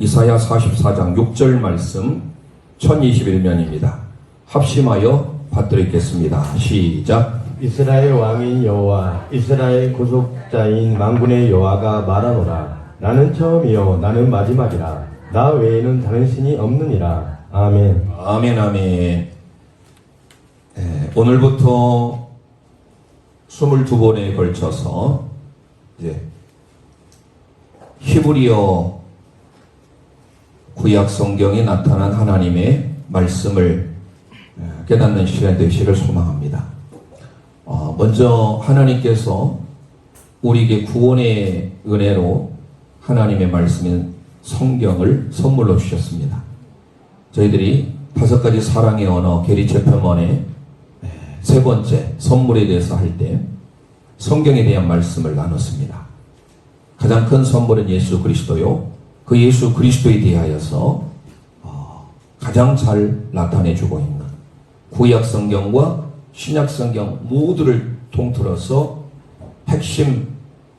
이사야 44장 6절 말씀 1021면입니다. 합심하여 받들겠습니다. 시작. 이스라엘 왕인 여호와 이스라엘 구속자인 만군의 여호와가 말하노라. 나는 처음이요 나는 마지막이라. 나 외에는 다른 신이 없느니라. 아멘. 아멘 아멘. 오늘부터 22번에 걸쳐서 이제 히브리어 구약 성경에 나타난 하나님의 말씀을 깨닫는 시간 되시기를 소망합니다. 먼저 하나님께서 우리에게 구원의 은혜로 하나님의 말씀인 성경을 선물로 주셨습니다. 저희들이 5가지 사랑의 언어 계리체편원의 세 번째 선물에 대해서 할 때 성경에 대한 말씀을 나눴습니다. 가장 큰 선물은 예수 그리스도요. 그 예수 그리스도에 대하여서 가장 잘 나타내주고 있는 구약 성경과 신약 성경 모두를 통틀어서 핵심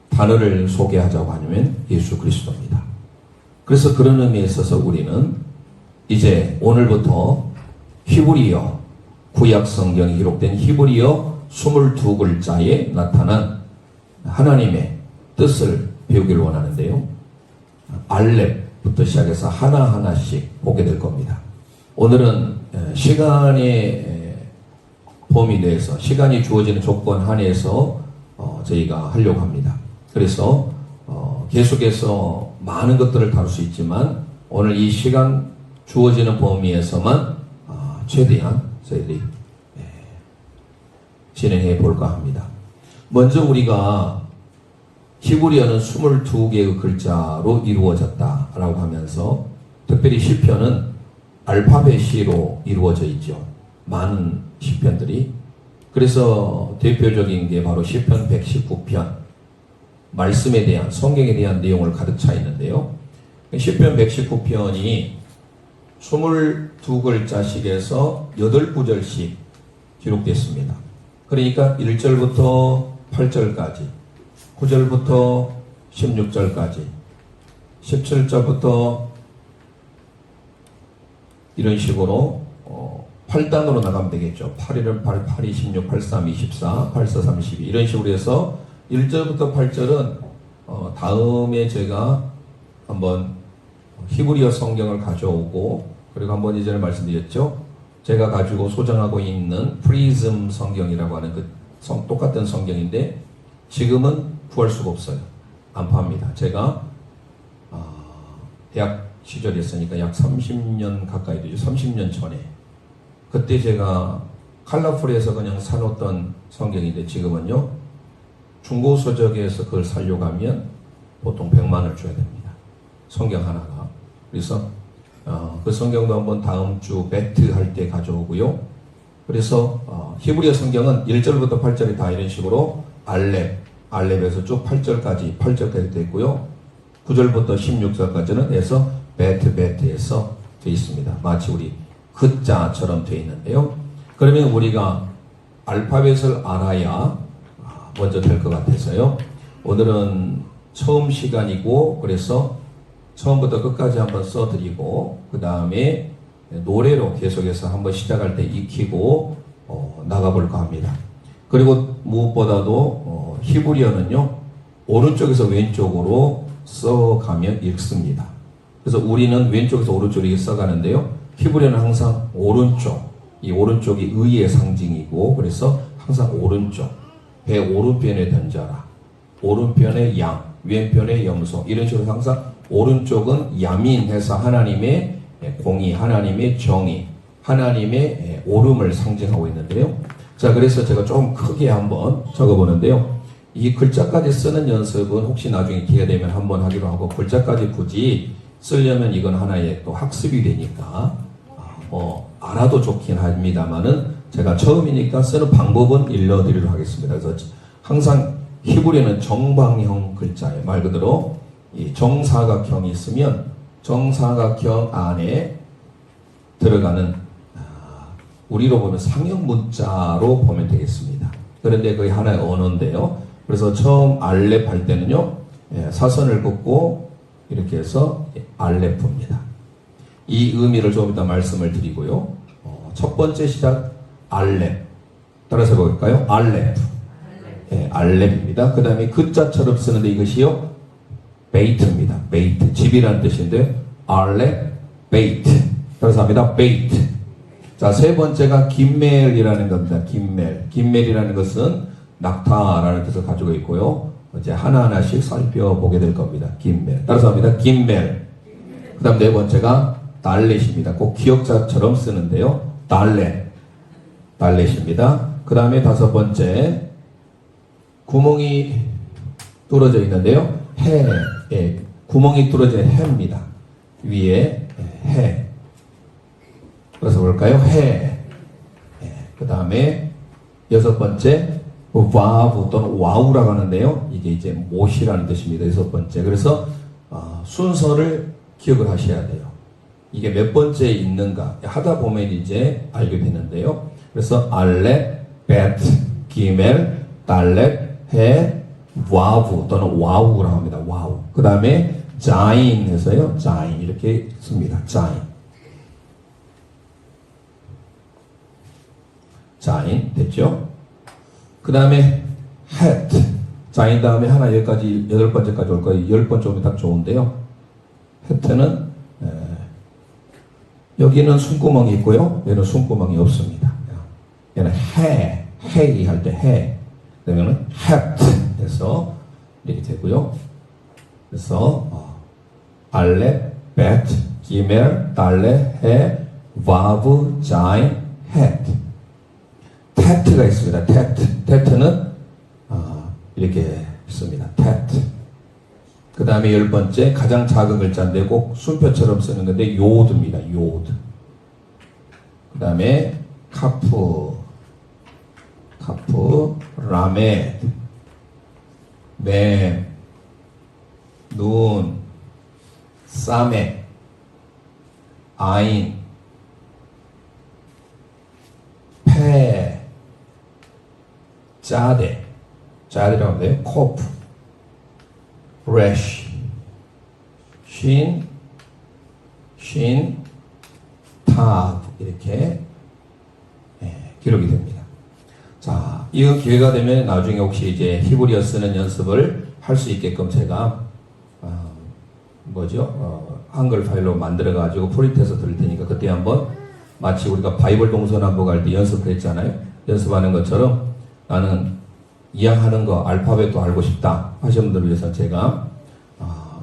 단어를 소개하자고 하면 예수 그리스도입니다. 그래서 그런 의미에 있어서 우리는 이제 오늘부터 히브리어 구약 성경이 기록된 히브리어 22글자에 나타난 하나님의 뜻을 배우기를 원하는데요. 알렙부터 시작해서 하나하나씩 보게 될 겁니다. 오늘은 시간의 범위 내에서 시간이 주어지는 조건 한에서 저희가 하려고 합니다. 그래서 계속해서 많은 것들을 다룰 수 있지만 오늘 이 시간 주어지는 범위에서만 최대한 저희들이 진행해 볼까 합니다. 먼저 우리가 히브리어는 22개의 글자로 이루어졌다라고 하면서 특별히 시편은 알파벳 C로 이루어져 있죠. 많은 시편들이. 그래서 대표적인 게 바로 시편 119편 말씀에 대한 성경에 대한 내용을 가득 차 있는데요. 시편 119편이 22글자씩에서 8구절씩 기록됐습니다. 그러니까 1절부터 8절까지 9절부터 16절까지 17절부터 이런 식으로 8단으로 나가면 되겠죠. 8일은 8, 8, 26, 83, 24, 84, 32 이런 식으로 해서 1절부터 8절은 다음에 제가 한번 히브리어 성경을 가져오고 그리고 한번 이전에 말씀드렸죠. 제가 가지고 소장하고 있는 프리즘 성경이라고 하는 그 똑같은 성경인데 지금은 구할 수가 없어요. 안 팝니다. 제가 대학 시절이었으니까 약 30년 가까이 되죠. 30년 전에 그때 제가 칼라풀에서 그냥 사놓던 성경인데 지금은요 중고서적에서 그걸 사려고 하면 보통 100만원을 줘야 됩니다. 성경 하나가. 그래서 그 성경도 한번 다음 주 배트 할 때 가져오고요. 그래서 히브리어 성경은 1절부터 8절이 다 이런 식으로 알렙에서 쭉 8절까지 되어 있고요. 9절부터 16절까지는 해서 베트에서 되어 있습니다. 마치 우리 글자처럼 되어 있는데요. 그러면 우리가 알파벳을 알아야 먼저 될 것 같아서요. 오늘은 처음 시간이고 그래서 처음부터 끝까지 한번 써드리고 그 다음에 노래로 계속해서 한번 시작할 때 익히고 나가볼까 합니다. 그리고 무엇보다도 히브리어는요 오른쪽에서 왼쪽으로 써가면 읽습니다. 그래서 우리는 왼쪽에서 오른쪽으로 써가는데요. 히브리어는 항상 오른쪽, 이 오른쪽이 의의 상징이고 그래서 항상 오른쪽, 배 오른편에 던져라. 오른편에 양, 왼편에 염소 이런 식으로 항상 오른쪽은 야민해서 하나님의 공의, 하나님의 정의, 하나님의 옳음을 상징하고 있는데요. 자, 그래서 제가 좀 크게 한번 적어보는데요. 이 글자까지 쓰는 연습은 혹시 나중에 기회 되면 한번 하기로 하고 글자까지 굳이 쓰려면 이건 하나의 또 학습이 되니까 알아도 좋긴 합니다만은 제가 처음이니까 쓰는 방법은 일러드리도록 하겠습니다. 그래서 항상 히브리어는 정방형 글자예요. 말 그대로 이 정사각형이 있으면 정사각형 안에 들어가는 우리로 보면 상형 문자로 보면 되겠습니다. 그런데 거의 하나의 언어인데요. 그래서 처음 알렙 할 때는요 사선을 긋고 이렇게 해서 알레프입니다. 이 의미를 좀 이따 말씀을 드리고요. 첫 번째 시작 알렙. 따라서 볼까요? 알렙. 네, 알렙입니다. 그 다음에 그자처럼 쓰는데 이것이요 베이트입니다. 베이트. 집이라는 뜻인데 알렙 베이트. 따라서 합니다. 베이트. 자, 세 번째가 김멜이라는 겁니다. 김멜. 김멜이라는 것은 낙타라는 뜻을 가지고 있고요. 이제 하나하나씩 살펴보게 될 겁니다. 김멜. 따라서 합니다. 김멜. 그 다음 네 번째가 달렛입니다. 꼭 기억자처럼 쓰는데요. 달렛. 달렛입니다. 그 다음에 다섯 번째 구멍이 뚫어져 있는데요. 해. 예, 구멍이 뚫어진 해입니다. 위에 해. 그래서 볼까요? 해. 예, 그 다음에 여섯 번째 와우 또는 와우라고 하는데요. 이게 이제 못이라는 뜻입니다. 여섯 번째. 그래서 순서를 기억을 하셔야 돼요. 이게 몇 번째에 있는가 하다 보면 이제 알게 되는데요. 그래서 알렛, 베트, 기멜, 달렛, 해, 와우 또는 와우라고 합니다. 와우. 그 다음에 자인 해서요. 자인 이렇게 씁니다. 자인. 자인 됐죠? 그 다음에 hat. 자인 다음에 하나 여기까지 여덟 번째까지 올 거예요. 열 번째 오면 딱 좋은데요. hat는 여기는 숨구멍이 있고요. 얘는 숨구멍이 없습니다. 얘는 해이 할 때 해. 그러면은 hat 해서 이렇게 되고요. 그래서 알렛, 베트, 기멜, 달렛, 해, 와브, 자인, hat. 테트가 있습니다. 테트는 이렇게 씁니다. 테트. 그 다음에 열 번째 가장 작은 글자인데 꼭 순표처럼 쓰는 건데 요드입니다. 요드. 그 다음에 카프, 라메, 맴, 눈, 사메, 아인, 페, 짜데라고 하는데요. 코프, 레쉬, 신, 탑 이렇게 기록이 됩니다. 자, 이 기회가 되면 나중에 혹시 이제 히브리어 쓰는 연습을 할 수 있게끔 제가 한글 파일로 만들어 가지고 프린트해서 드릴 테니까 그때 한번 마치 우리가 바이블 동서남북 할 때 연습했잖아요. 연습하는 것처럼 나는 이해하는 거 알파벳도 알고 싶다 하시는 분들을 위해서 제가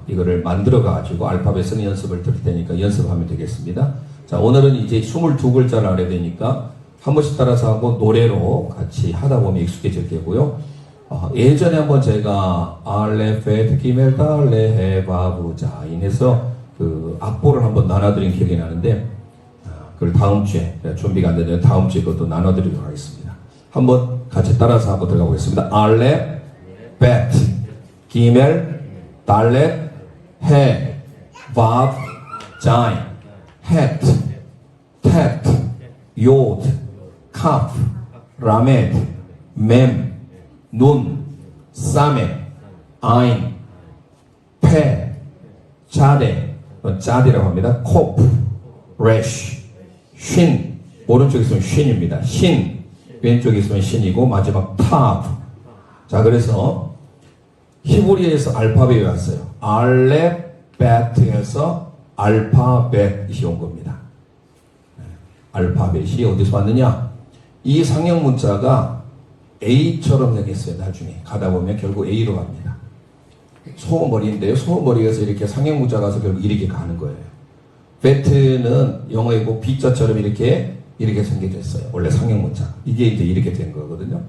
이거를 만들어 가지고 알파벳 쓰는 연습을 드릴 테니까 연습하면 되겠습니다. 자, 오늘은 이제 22글자를 알아야 되니까 한 번씩 따라서 하고 노래로 같이 하다 보면 익숙해질 게고요. 예전에 한번 제가 알레, 페트, 기멜, 달레, 해, 바브, 자인 해서 그 악보를 한번 나눠드린 기억이 나는데 그걸 다음 주에 준비가 안 되는데 다음 주에 그것도 나눠드리도록 하겠습니다. 한번 같이 따라서 한번 들어가 보겠습니다. 알레, 베트, 기멜, 달레, 해, 바브, 자인, het, tet, 요드, 카프, 라메드, 맴, 눈, 사메, 아인, 페, 짜데라고 합니다. 코프, 레쉬, 쉰, 오른쪽에 있으면 쉰입니다. 신, 왼쪽에 있으면 신이고 마지막 탑. 자, 그래서 히브리어에서 알파벳이 왔어요. 알렙베트에서 알파벳이 온 겁니다. 알파벳이 어디서 왔느냐? 이 상형 문자가 A처럼 생겼어요. 나중에 가다 보면 결국 A로 갑니다. 소머리인데요. 소머리에서 이렇게 상형 문자 가서 결국 이렇게 가는 거예요. 베트는 영어이고 B자처럼 이렇게 생겨져 있어요. 원래 상형 문자. 이게 이제 이렇게 된 거거든요.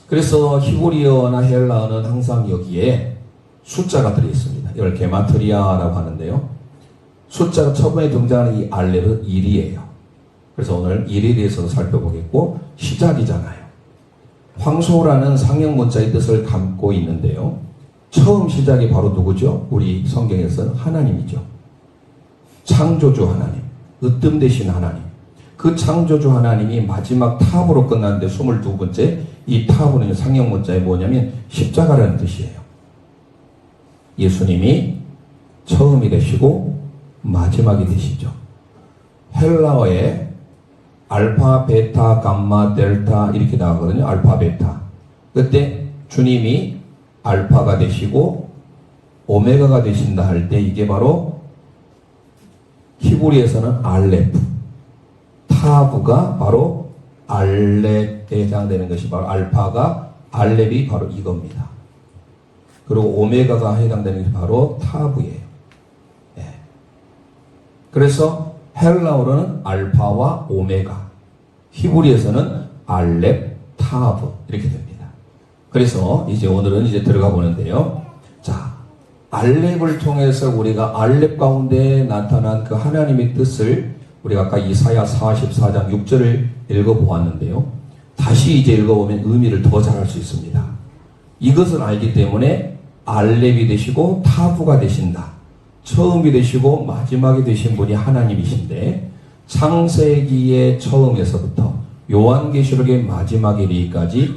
그래서 히브리어나 헬라어는 항상 여기에 숫자가 들어있습니다. 이걸 게마트리아라고 하는데요. 숫자가 처음에 등장하는 이 알렙은 1이에요. 그래서 오늘 1에 대해서도 살펴보겠고 시작이잖아요. 황소라는 상형 문자의 뜻을 담고 있는데요. 처음 시작이 바로 누구죠? 우리 성경에서는 하나님이죠. 창조주 하나님, 으뜸 되신 하나님. 그 창조주 하나님이 마지막 탑으로 끝났는데 22번째 이 탑은 상형 문자에 뭐냐면 십자가라는 뜻이에요. 예수님이 처음이 되시고 마지막이 되시죠. 헬라어에 알파, 베타, 감마, 델타 이렇게 나오거든요. 알파, 베타. 그때 주님이 알파가 되시고 오메가가 되신다 할 때 이게 바로 히브리에서는 알레프, 타브가 바로 알렙에 해당되는 것이 바로 알파가 알렙이 바로 이겁니다. 그리고 오메가가 해당되는 것이 바로 타브예요. 예. 그래서 헬라어로는 알파와 오메가, 히브리에서는 알렙, 타브 이렇게 됩니다. 그래서 이제 오늘은 이제 들어가 보는데요. 자, 알렙을 통해서 우리가 알렙 가운데 나타난 그 하나님의 뜻을 우리가 아까 이사야 44장 6절을 읽어보았는데요. 다시 이제 읽어보면 의미를 더 잘 알 수 있습니다. 이것을 알기 때문에 알렙이 되시고 타브가 되신다. 처음이 되시고 마지막이 되신 분이 하나님이신데 창세기의 처음에서부터 요한계시록의 마지막에 이르기까지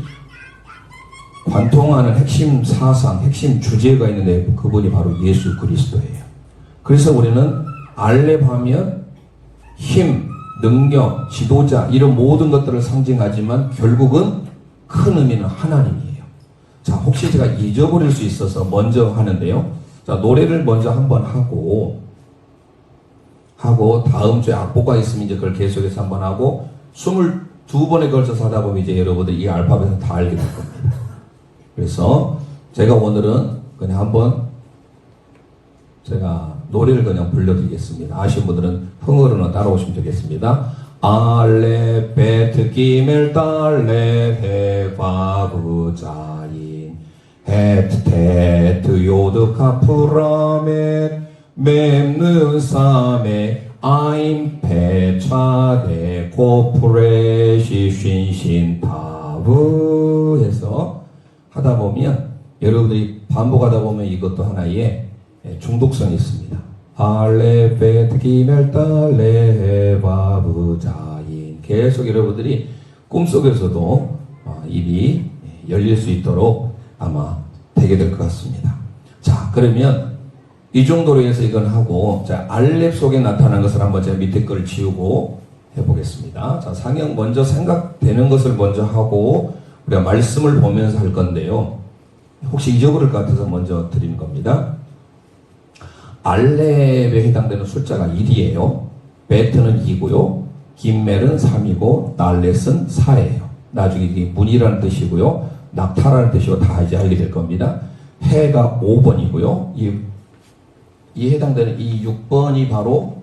관통하는 핵심 사상, 핵심 주제가 있는데 그분이 바로 예수 그리스도예요. 그래서 우리는 알렙 하면 힘, 능력, 지도자 이런 모든 것들을 상징하지만 결국은 큰 의미는 하나님이에요. 자, 혹시 제가 잊어버릴 수 있어서 먼저 하는데요. 자, 노래를 먼저 한번 하고 다음 주에 악보가 있으면 이제 그걸 계속해서 한번 하고 22번에 걸쳐서 하다 보면 이제 여러분들이 이 알파벳을 다 알게 될 겁니다. 그래서 제가 오늘은 그냥 한번 제가 노래를 그냥 불러드리겠습니다. 아시는 분들은 흥으로는 따라오시면 되겠습니다. 알렙 베트 기멜 달렙 헤바브 자인 헤트 테트 요드 카프라멧 mem는 사메 아임 페차데 코프레시 쉰신 타브 해서 하다 보면 여러분들이 반복하다 보면 이것도 하나의 중독성이 있습니다. 알레 베트 기멜 달레 바브 자인 계속 여러분들이 꿈속에서도 입이 열릴 수 있도록 아마 되게 될 것 같습니다. 자, 그러면 이 정도로 해서 이건 하고, 자, 알렙 속에 나타난 것을 한번 제가 밑에 걸 지우고 해보겠습니다. 자, 상형 먼저 생각되는 것을 먼저 하고 우리가 말씀을 보면서 할 건데요. 혹시 잊어버릴 것 같아서 먼저 드리는 겁니다. 알렙에 해당되는 숫자가 1이에요. 베트는 2고요. 김멜은 3이고 날렛은 4예요. 나중에 이게 문이라는 뜻이고요. 낙타라는 뜻이고 다 이제 알게 될 겁니다. 해가 5번이고요. 이 해당되는 이 6번이 바로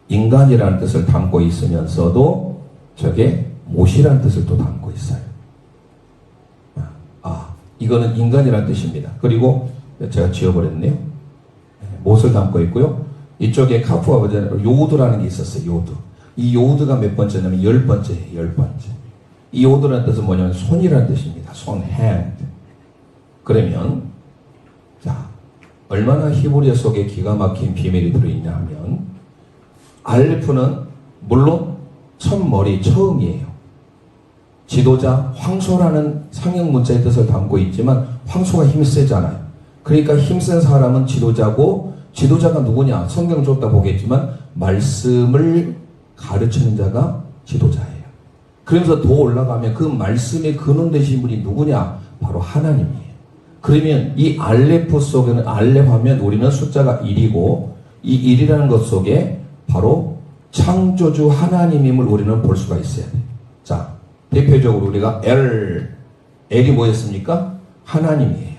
인간이라는 뜻을 담고 있으면서도 저게 못이라는 뜻을 또 담고 있어요. 이거는 인간이라는 뜻입니다. 그리고 제가 지워버렸네요. 못을 담고 있고요. 이쪽에 카프와 버전으로 요드라는 게 있었어요. 요드. 이 요드가 몇 번째냐면 10번째예요. 10번째. 이 요드라는 뜻은 뭐냐면 손이라는 뜻입니다. 손, hand. 그러면 자, 얼마나 히브리어 속에 기가 막힌 비밀이 들어있냐 하면 알레프는 물론 첫머리, 처음이에요. 지도자, 황소라는 상형 문자의 뜻을 담고 있지만 황소가 힘이 세잖아요. 그러니까 힘센 사람은 지도자고 지도자가 누구냐? 성경 좁다 보겠지만 말씀을 가르치는 자가 지도자예요. 그러면서 더 올라가면 그 말씀의 근원 되신 분이 누구냐? 바로 하나님이에요. 그러면 이 알레프 속에는 알렙 하면 우리는 숫자가 1이고 이 1이라는 것 속에 바로 창조주 하나님임을 우리는 볼 수가 있어야 돼요. 자, 대표적으로 우리가 엘이 뭐였습니까? 하나님이에요.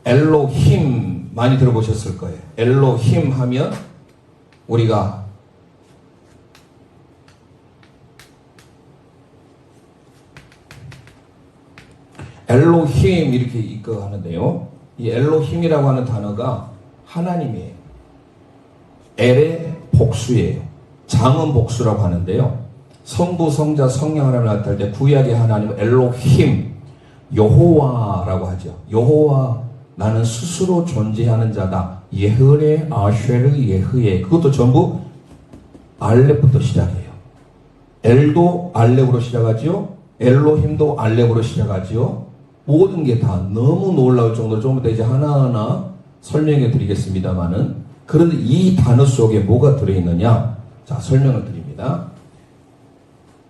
엘로힘 많이 들어보셨을 거예요. 엘로힘 하면 우리가 엘로힘 이렇게 이거 하는데요. 이 엘로힘이라고 하는 단어가 하나님이에요. 엘의 복수예요. 장은 복수라고 하는데요. 성부, 성자, 성령 하나님을 나타낼 때 구약의 하나님은 엘로힘, 여호와라고 하죠. 여호와, 나는 스스로 존재하는 자다. 예흐레, 아쉐르, 예흐에. 그것도 전부 알렙부터 시작해요. 엘도 알렙으로 시작하지요. 엘로힘도 알렙으로 시작하지요. 모든 게 다 너무 놀라울 정도로 좀 이따 이제 하나하나 설명해 드리겠습니다만은, 그런데 이 단어 속에 뭐가 들어있느냐? 자, 설명을 드립니다.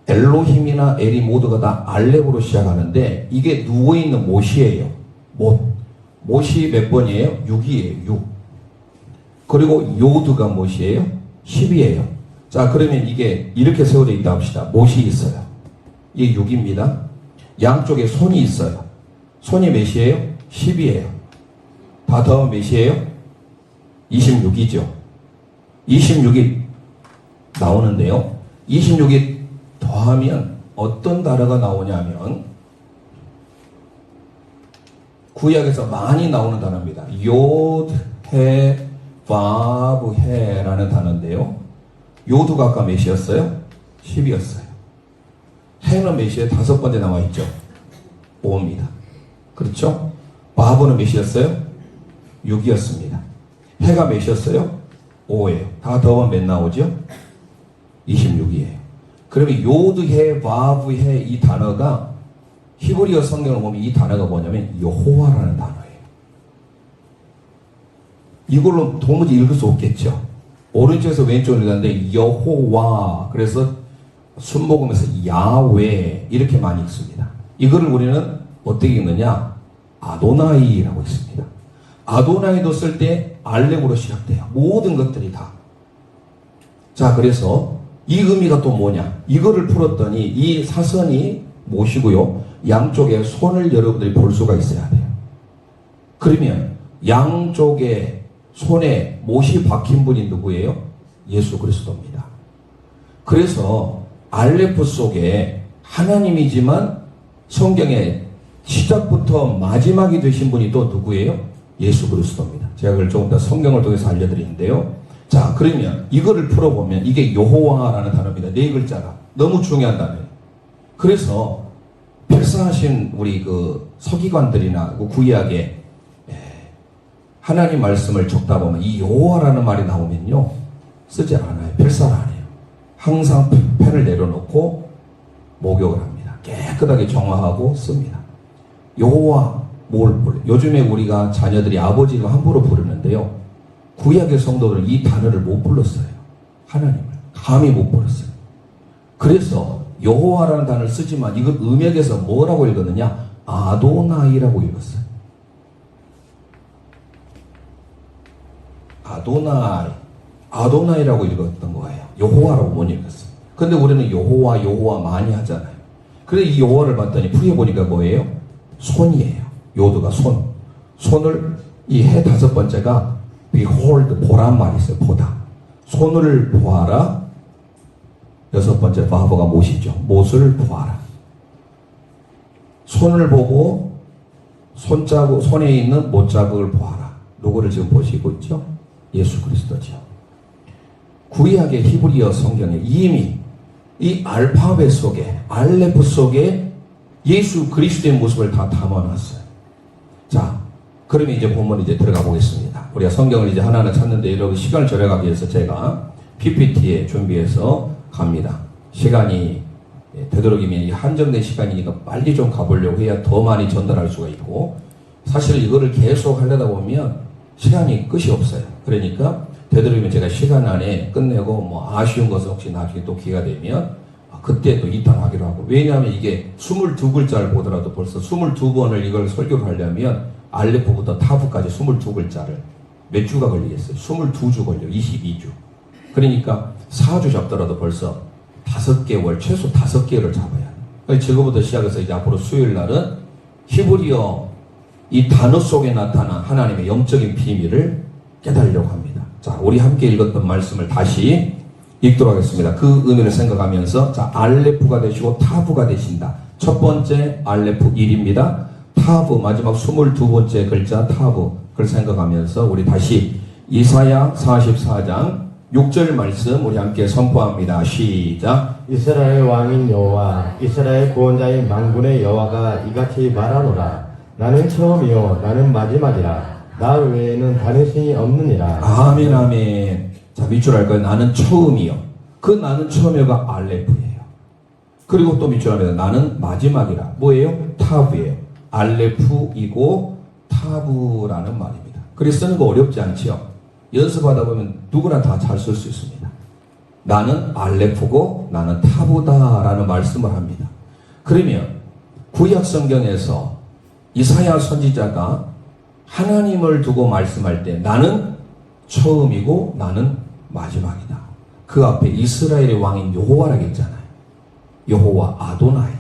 엘로힘이나 엘이 모두가 다 알렙으로 시작하는데, 이게 누워있는 못이에요. 못이 몇 번이에요? 6이에요. 6. 그리고 요드가 못이에요? 10이에요. 자, 그러면 이게 이렇게 세워져 있다 합시다. 못이 있어요. 이게 6입니다. 양쪽에 손이 있어요. 손이 몇이에요? 10이에요. 다 더하면 몇이에요? 26이죠. 26이 나오는데요. 26이 더하면 어떤 단어가 나오냐면, 구약에서 많이 나오는 단어입니다. 요드, 해, 바브, 해라는 단어인데요. 요드가 아까 몇이었어요? 10이었어요. 해는 몇이에요? 5번째 나와 있죠. 5입니다. 그렇죠? 바브는 몇이었어요? 6이었습니다. 해가 몇이었어요? 5예요. 다 더하면 몇 나오죠? 26이에요. 그러면 요드, 해, 바브, 해 이 단어가 히브리어 성경을 보면 이 단어가 뭐냐면 여호와라는 단어예요. 이걸로 도무지 읽을 수 없겠죠. 오른쪽에서 왼쪽으로 읽었는데 여호와, 그래서 숨 먹으면서 야외 이렇게 많이 읽습니다. 이거를 우리는 어떻게 읽느냐? 아도나이라고 읽습니다. 아도나이도 쓸 때 알렙으로 시작돼요. 모든 것들이 다. 자, 그래서 이 의미가 또 뭐냐? 이거를 풀었더니 이 사선이 못이고요. 양쪽에 손을 여러분들이 볼 수가 있어야 돼요. 그러면 양쪽에 손에 못이 박힌 분이 누구예요? 예수 그리스도입니다. 그래서 알레프 속에 하나님이지만 성경의 시작부터 마지막이 되신 분이 또 누구예요? 예수 그리스도입니다. 제가 그걸 조금 더 성경을 통해서 알려드리는데요. 자, 그러면 이거를 풀어보면 이게 여호와라는 단어입니다. 네 글자가 너무 중요한 단어예요. 그래서 필사하신 우리 그 서기관들이나 그 구약에 하나님 말씀을 적다 보면 이 여호와라는 말이 나오면요, 쓰지 않아요. 필사를 안 해요. 항상 펜을 내려놓고 목욕을 합니다. 깨끗하게 정화하고 씁니다. 여호와 뭘 부르요? 요즘에 우리가 자녀들이 아버지를 함부로 부르는데요. 구약의 성도들은 이 단어를 못 불렀어요. 하나님을 감히 못 불렀어요. 그래서 여호와라는 단어를 쓰지만 이걸 음역에서 뭐라고 읽었느냐? 아도나이라고 읽었어요. 아도나이라고 읽었던 거예요. 여호와라고 못 읽었어요. 근데 우리는 여호와 많이 하잖아요. 그래서 이 여호와를 봤더니 풀이해보니까 뭐예요? 손이에요. 요드가 손. 손을 이 해 5번째가 behold, 보란 말이 있어요. 보다. 손을 보아라. 6번째 바보가 못이죠. 못을 보아라. 손을 보고 손자국, 손에 있는 못자국을 보아라. 누구를 지금 보시고 있죠? 예수 그리스도죠. 구약의 히브리어 성경에 이미 이 알파벳 속에, 알레프 속에 예수 그리스도의 모습을 다 담아놨어요. 자, 그러면 이제 본문 이제 들어가 보겠습니다. 우리가 성경을 이제 하나하나 찾는데 여러분 시간을 절약하기 위해서 제가 PPT에 준비해서 갑니다. 시간이 되도록이면 한정된 시간이니까 빨리 좀 가보려고 해야 더 많이 전달할 수가 있고, 사실 이거를 계속 하려다 보면 시간이 끝이 없어요. 그러니까 되도록이면 제가 시간 안에 끝내고 뭐 아쉬운 것은 혹시 나중에 또 기회가 되면 그때 또 2탄 하기로 하고, 왜냐하면 이게 22글자를 보더라도 벌써 22번을 이걸 설교를 하려면 알레프부터 타브까지 22글자를 몇 주가 걸리겠어요? 22주 걸려. 22주. 그러니까 4주 잡더라도 벌써 5개월, 최소 5개월을 잡아야 해요. 지금부터 시작해서 이제 앞으로 수요일 날은 히브리어 이 단어 속에 나타난 하나님의 영적인 비밀을 깨달으려고 합니다. 자, 우리 함께 읽었던 말씀을 다시 읽도록 하겠습니다. 그 의미를 생각하면서, 자, 알레프가 되시고 타브가 되신다. 첫 번째 알레프 1입니다. 타브, 마지막 22번째 글자 타브, 그걸 생각하면서 우리 다시 이사야 44장 6절 말씀 우리 함께 선포합니다. 시작. 이스라엘 왕인 여호와, 이스라엘 구원자인 만군의 여호와가 이같이 말하노라. 나는 처음이요 나는 마지막이라. 나 외에는 다른 신이 없느니라. 아멘, 아멘. 자, 밑줄 할 거예요. 나는 처음이요. 그 나는 처음이요가 알레프예요. 그리고 또 밑줄 합니다. 나는 마지막이라. 뭐예요? 타브예요. 알레프이고 타브라는 말입니다. 그래서 쓰는 거 어렵지 않지요. 연습하다 보면 누구나 다 잘 쓸 수 있습니다. 나는 알레프고 나는 타부다라는 말씀을 합니다. 그러면 구약 성경에서 이사야 선지자가 하나님을 두고 말씀할 때 나는 처음이고 나는 마지막이다. 그 앞에 이스라엘의 왕인 여호와라고 했잖아요. 여호와 아도나이.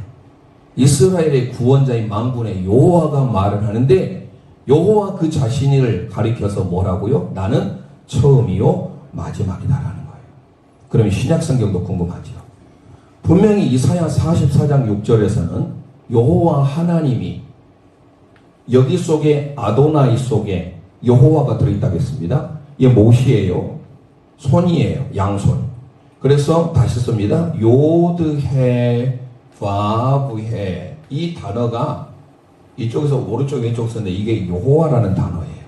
이스라엘의 구원자인 만군의 여호와가 말을 하는데 여호와 그 자신을 가리켜서 뭐라고요? 나는 처음이요 마지막이다라는 거예요. 그러면 신약 성경도 궁금하죠. 분명히 이사야 44장 6절에서는 여호와 하나님이 여기 속에 아도나이 속에 여호와가 들어있다고 했습니다. 이게 못이에요. 손이에요. 양손. 그래서 다시 씁니다. 요드해 바브해. 이 단어가 이쪽에서 오른쪽 왼쪽 썼는데 이게 여호와라는 단어예요.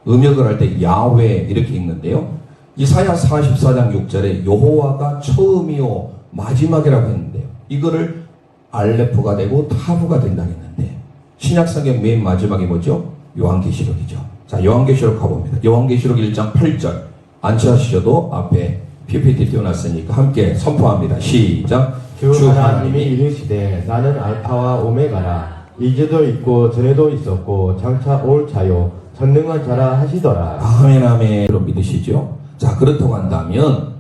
음역을 할 때 야훼 이렇게 읽는데요. 이사야 44장 6절에 여호와가 처음이요 마지막이라고 했는데요. 이거를 알레프가 되고 타부가 된다고 했는데 신약성경 맨 마지막이 뭐죠? 요한계시록이죠. 자, 요한계시록 가봅니다. 요한계시록 1장 8절 안 취하시셔도 앞에 PPT 띄워놨으니까 함께 선포합니다. 시작. 주 하나님이 이르시되 나는 알파와 오메가라. 이제도 있고 전에도 있었고 장차 올 자요 전능한 자라 하시더라. 아멘 아멘. 그럼 믿으시죠? 자, 그렇다고 한다면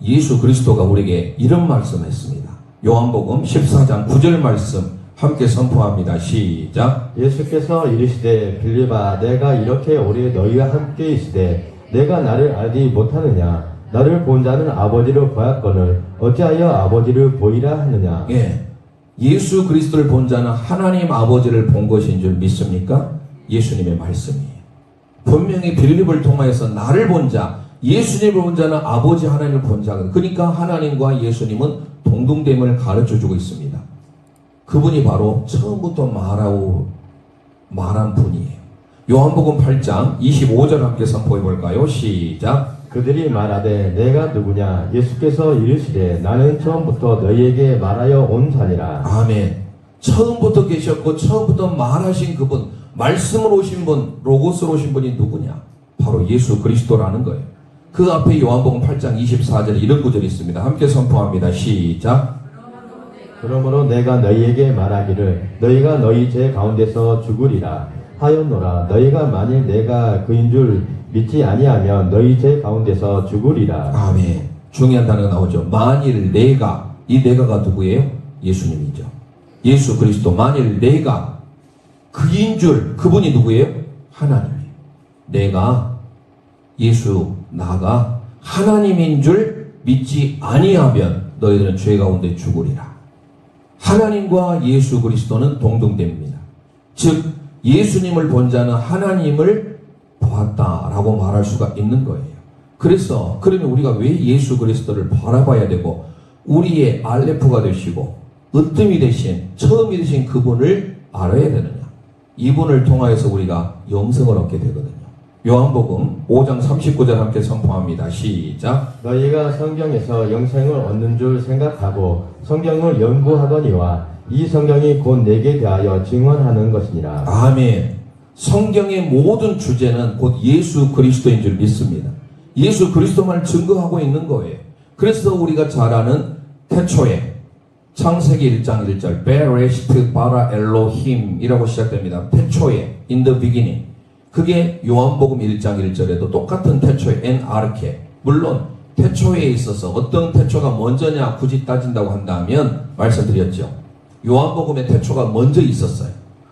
예수 그리스도가 우리에게 이런 말씀했습니다. 요한복음 14장 9절 말씀 함께 선포합니다. 시작. 예수께서 이르시되 빌립아 내가 이렇게 오래 너희와 함께 있으되 내가 나를 알지 못하느냐. 나를 본 자는 아버지를 보았거늘 어찌하여 아버지를 보이라 하느냐. 예, 예수 그리스도를 본 자는 하나님 아버지를 본 것인 줄 믿습니까? 예수님의 말씀이에요. 분명히 빌립을 통하여서 나를 본 자, 예수님을 본 자는 아버지 하나님을 본 자거든. 그러니까 하나님과 예수님은 동등됨을 가르쳐주고 있습니다. 그분이 바로 처음부터 말한 분이에요. 요한복음 8장 25절 함께 선포해 볼까요? 시작. 그들이 말하되 내가 누구냐. 예수께서 이르시되 나는 처음부터 너희에게 말하여 온 자니라. 아멘. 처음부터 계셨고 처음부터 말하신 그분, 말씀으로 오신 분, 로고스로 오신 분이 누구냐? 바로 예수 그리스도라는 거예요. 그 앞에 요한복음 8장 24절에 이런 구절이 있습니다. 함께 선포합니다. 시작. 그러므로 내가 너희에게 말하기를 너희가 너희 죄 가운데서 죽으리라 하였노라. 너희가 만일 내가 그인 줄 믿지 아니하면 너희 죄 가운데서 죽으리라. 아멘. 중요한 단어가 나오죠. 만일 내가, 이 내가가 누구예요? 예수님이죠. 예수 그리스도. 만일 내가 그인 줄, 그분이 누구예요? 하나님이에요. 내가 예수 나가 하나님인 줄 믿지 아니하면 너희들은 죄 가운데 죽으리라. 하나님과 예수 그리스도는 동등됩니다. 즉 예수님을 본 자는 하나님을 보았다라고 말할 수가 있는 거예요. 그래서 그러면 우리가 왜 예수 그리스도를 바라봐야 되고 우리의 알레프가 되시고 으뜸이 되신 처음이 되신 그분을 알아야 되느냐. 이분을 통하여서 우리가 영생을 얻게 되거든요. 요한복음 5장 39절 함께 선포합니다. 시작. 너희가 성경에서 영생을 얻는 줄 생각하고 성경을 연구하거니와 이 성경이 곧 내게 대하여 증언하는 것이니라. 아멘. 성경의 모든 주제는 곧 예수 그리스도인 줄 믿습니다. 예수 그리스도만을 증거하고 있는 거예요. 그래서 우리가 잘 아는 태초에 창세기 1장 1절 베레시트 바라 엘로힘이라고 시작됩니다. 태초에 in the beginning. 그게 요한복음 1장 1절에도 똑같은 태초에 엔 아르케. 물론 태초에 있어서 어떤 태초가 먼저냐 굳이 따진다고 한다면 말씀드렸죠. 요한복음의 태초가 먼저 있었어요.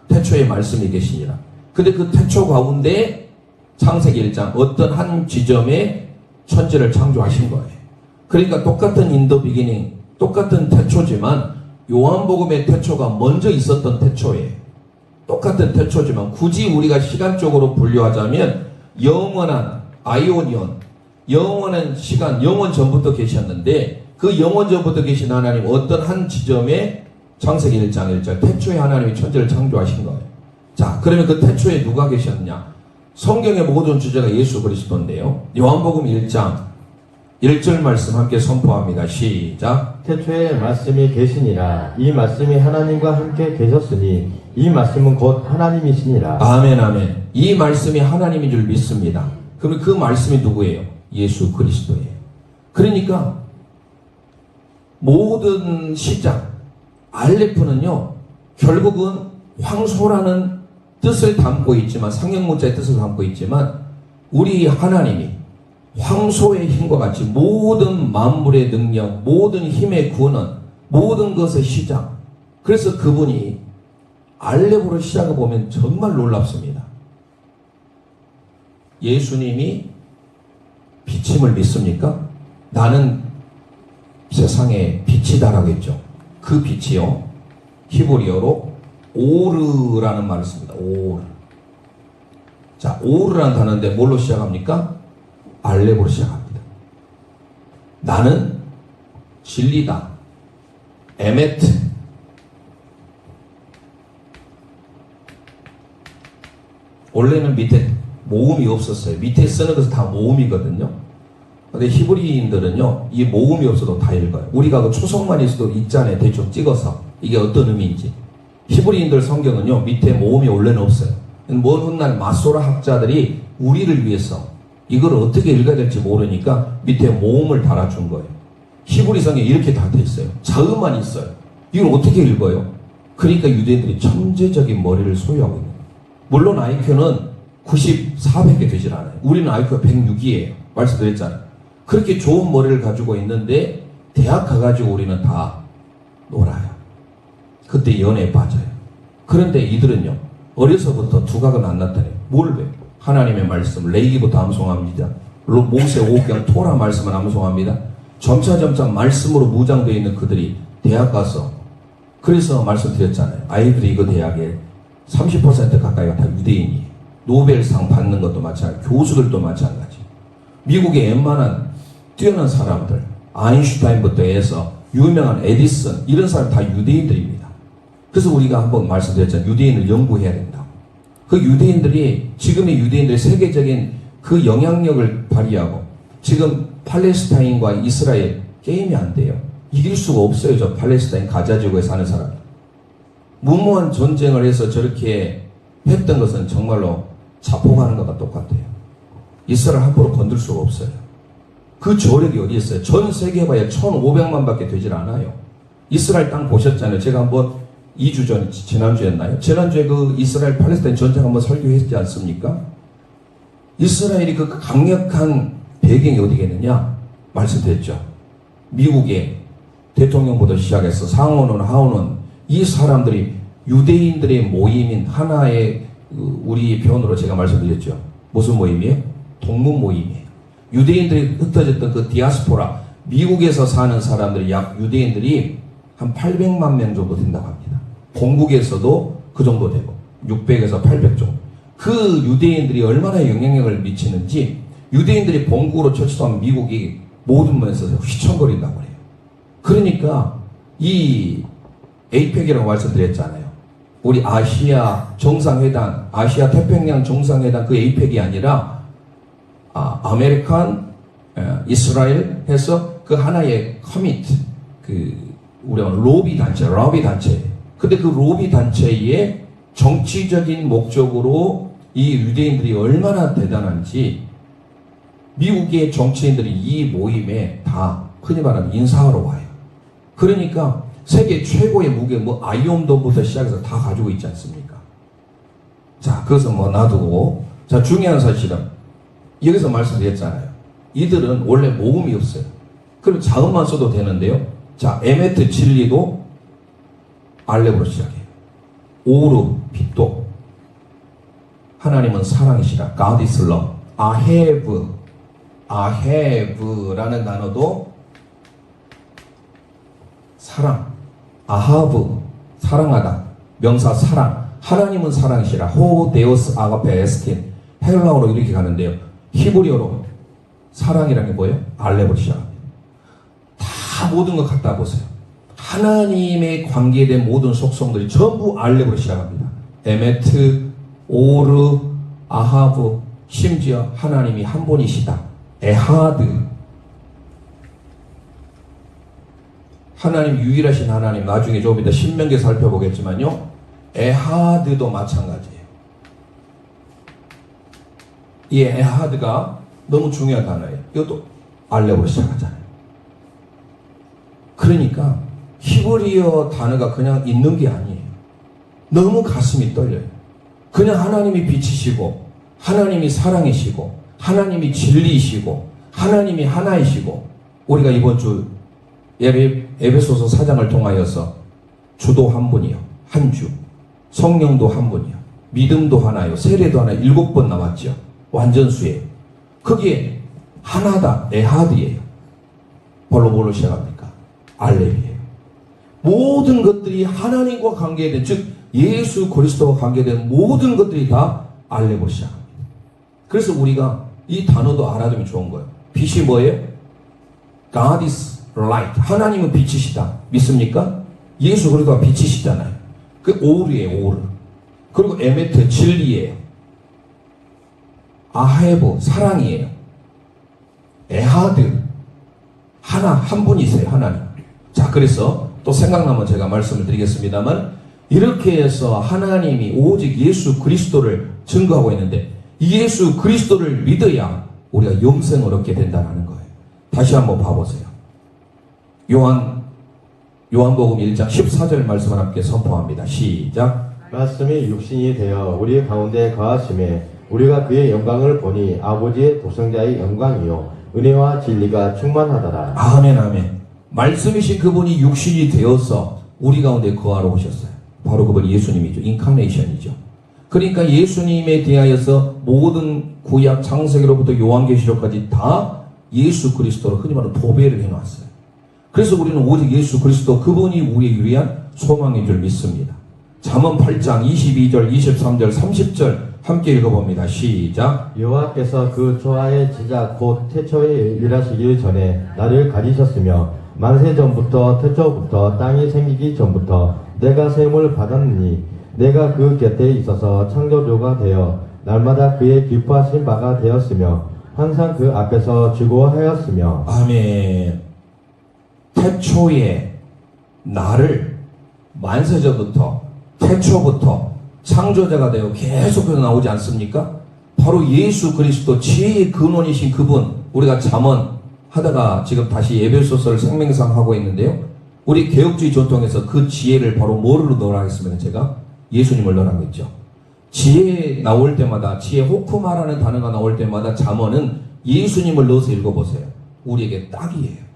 태초에 말씀이 계시니라. 근데 그 태초 가운데 창세기 1장 어떤 한 지점에 천지를 창조하신 거예요. 그러니까 똑같은 in the beginning, 똑같은 태초지만 요한복음의 태초가 먼저 있었던 태초예요. 똑같은 태초지만 굳이 우리가 시간적으로 분류하자면 영원한 아이오니온, 영원한 시간, 영원 전부터 계셨는데 그 영원 전부터 계신 하나님 어떤 한 지점에 창세기 1장 1절 태초에 하나님이 천지를 창조하신 거예요. 자, 그러면 그 태초에 누가 계셨느냐? 성경의 모든 주제가 예수 그리스도인데요. 요한복음 1장 1절 말씀 함께 선포합니다. 시작. 태초에 말씀이 계시니라. 이 말씀이 하나님과 함께 계셨으니 이 말씀은 곧 하나님이시니라. 아멘, 아멘. 이 말씀이 하나님인 줄 믿습니다. 그러면 그 말씀이 누구예요? 예수 그리스도예요. 그러니까 모든 시작 알레프는요, 결국은 황소라는 뜻을 담고 있지만, 상형문자의 뜻을 담고 있지만, 우리 하나님이 황소의 힘과 같이 모든 만물의 능력, 모든 힘의 구원, 모든 것의 시작. 그래서 그분이 알렙으로 시작을 보면 정말 놀랍습니다. 예수님이 빛임을 믿습니까? 나는 세상에 빛이다라고 했죠. 그 빛이요, 히브리어로 오르라는 말을 씁니다. 오르. 자, 오르라는 단어인데 뭘로 시작합니까? 알렙으로 시작합니다. 나는 진리다. 에메트. 원래는 밑에 모음이 없었어요. 밑에 쓰는 것은 다 모음이거든요. 근데 히브리인들은요, 이 모음이 없어도 다 읽어요. 우리가 그 초성만 있어도 있잖아요. 대충 찍어서. 이게 어떤 의미인지. 히브리인들 성경은요, 밑에 모음이 원래는 없어요. 먼 훗날 마소라 학자들이 우리를 위해서 이걸 어떻게 읽어야 될지 모르니까 밑에 모음을 달아준 거예요. 히브리 성경에 이렇게 다 돼 있어요. 자음만 있어요. 이걸 어떻게 읽어요? 그러니까 유대인들이 천재적인 머리를 소유하고 있는 거예요. 물론 IQ는 9400개 되질 않아요. 우리는 IQ가 106이에요. 말씀드렸잖아요. 그렇게 좋은 머리를 가지고 있는데 대학 가가지고 우리는 다 놀아요. 그때 연애에 빠져요. 그런데 이들은요, 어려서부터 두각은 안 나타내요. 뭘 왜? 하나님의 말씀, 레이기부터 암송합니다. 모세 오경 토라 말씀을 암송합니다. 점차 말씀으로 무장되어 있는 그들이 대학 가서, 그래서 말씀드렸잖아요. 아이들이 이거 대학에 30% 가까이가 다 유대인이에요. 노벨상 받는 것도 마찬가지, 교수들도 마찬가지. 미국의 웬만한 뛰어난 사람들, 아인슈타인부터 해서 유명한 에디슨, 이런 사람 다 유대인들입니다. 그래서 우리가 한번 말씀드렸잖아요. 유대인을 연구해야 된다고. 그 유대인들이, 지금의 유대인들의 세계적인 그 영향력을 발휘하고, 지금 팔레스타인과 이스라엘 게임이 안 돼요. 이길 수가 없어요. 저 팔레스타인 가자지구에 사는 사람. 무모한 전쟁을 해서 저렇게 했던 것은 정말로 자폭하는 것과 똑같아요. 이스라엘 함부로 건들 수가 없어요. 그 저력이 어디 있어요? 전 세계에 봐야 1500만 밖에 되질 않아요. 이스라엘 땅 보셨잖아요. 제가 한번 2주 전, 지난주였나요? 지난주에 그 이스라엘 팔레스타인 전쟁 한번 설교했지 않습니까? 이스라엘이 그 강력한 배경이 어디겠느냐? 말씀드렸죠. 미국의 대통령부터 시작해서 상원은 하원은 이 사람들이 유대인들의 모임인 하나의, 우리 표현으로 제가 말씀드렸죠. 무슨 모임이에요? 동문 모임이에요. 유대인들이 흩어졌던 그 디아스포라, 미국에서 사는 사람들이 유대인들이 한 800만 명 정도 된다고 합니다. 본국에서도 그 정도 되고 600에서 800 정도. 그 유대인들이 얼마나 영향력을 미치는지, 유대인들이 본국으로 처치하면 미국이 모든 면에서 휘청거린다고 해요. 그러니까 이 에이펙이라고 말씀드렸잖아요. 우리 아시아 정상회담, 아시아 태평양 정상회담, 그 에이펙이 아니라 아메리칸, 이스라엘 해서 그 하나의 커미트, 우리가 로비 단체. 근데 그 로비 단체의 정치적인 목적으로 이 유대인들이 얼마나 대단한지, 미국의 정치인들이 이 모임에 다 흔히 말하는 인사하러 와요. 그러니까 세계 최고의 무게, 아이언돔부터 시작해서 다 가지고 있지 않습니까? 자, 그것은 놔두고, 자, 중요한 사실은 여기서 말씀드렸잖아요. 이들은 원래 모음이 없어요. 그럼 자음만 써도 되는데요. 자, 에메트 진리도 알렙으로 시작해요. 오르, 빛도. 하나님은 사랑이시라. God is love. 아헤브라는 단어도 사랑. 아하브, 사랑하다. 명사 사랑. 하나님은 사랑이시라. 호 데오스 아가페 에스킨. 헬라어로 이렇게 가는데요. 히브리어로 사랑이라는 게 뭐예요? 알렙으로 시작합니다. 다 모든 거 갖다 보세요. 하나님에 관계된 모든 속성들이 전부 알렙으로 시작합니다. 에메트, 오르, 아하브, 심지어 하나님이 한 분이시다. 에하드. 하나님 유일하신 하나님, 나중에 좀 이따 신명기 살펴보겠지만요, 에하드도 마찬가지예요. 이 에하드가 너무 중요한 단어예요. 이것도 알렙으로 시작하잖아요. 그러니까 히브리어 단어가 그냥 있는 게 아니에요. 너무 가슴이 떨려요. 그냥 하나님이 빛이시고, 하나님이 사랑이시고, 하나님이 진리이시고, 하나님이 하나이시고, 우리가 이번 주 에베소서 4장을 통하여서 주도 한 분이요, 한 주, 성령도 한 분이요, 믿음도 하나요, 세례도 하나, 7번 나왔죠. 완전수예요. 그게 하나다, 에하드예요. 바로 뭘로 시작합니까? 알렙이에요. 모든 것들이 하나님과 관계된, 즉 예수 그리스도와 관계된 모든 것들이 다 알렙으로 시작합니다. 그래서 우리가 이 단어도 알아두면 좋은 거예요. 빛이 뭐예요? God is light. 하나님은 빛이시다. 믿습니까? 예수 그리스도가 빛이시잖아요. 그 오르예요, 오르. 그리고 에메트, 진리예요. 아헤브, 사랑이에요. 에하드, 하나, 한 분이세요, 하나님. 자, 그래서 또 생각나면 제가 말씀을 드리겠습니다만, 이렇게 해서 하나님이 오직 예수 그리스도를 증거하고 있는데, 이 예수 그리스도를 믿어야 우리가 영생을 얻게 된다는 거예요. 다시 한번 봐보세요. 요한복음 1장 14절 말씀을 함께 선포합니다. 시작. 말씀이 육신이 되어 우리 가운데 거하심에 우리가 그의 영광을 보니 아버지의 독생자의 영광이요 은혜와 진리가 충만하더라. 아멘, 아멘. 말씀이신 그분이 육신이 되어서 우리 가운데 거하러 오셨어요. 바로 그분이 예수님이죠. 인카네이션이죠. 그러니까 예수님에 대하여서 모든 구약 창세기로부터 요한계시록까지 다 예수 그리스도로 흔히 말하는 도배를 해놨어요. 그래서 우리는 오직 예수 그리스도 그분이 우리의 유일한 소망인 줄 믿습니다. 잠언 8장 22절, 23절, 30절 함께 읽어봅니다. 시작. 여호와께서 그 초하의 지작 곧 태초에 일하시기 전에 나를 가지셨으며 만세 전부터 태초부터 땅이 생기기 전부터 내가 셈을 받았느니 내가 그 곁에 있어서 창조주가 되어 날마다 그의 기뻐하신 바가 되었으며 항상 그 앞에서 즐거워하였으며. 아멘. 태초에 나를 만세전부터 태초부터 창조자가 되어 계속해서 나오지 않습니까? 바로 예수 그리스도 지혜의 근원이신 그분. 우리가 잠언 하다가 지금 다시 에베소서를 생명상 하고 있는데요, 우리 개혁주의 전통에서 그 지혜를 바로 뭐로 넣으라 했으면 제가 예수님을 넣으라고 했죠. 지혜 나올 때마다, 지혜 호크마라는 단어가 나올 때마다 잠언은 예수님을 넣어서 읽어보세요. 우리에게 딱이에요.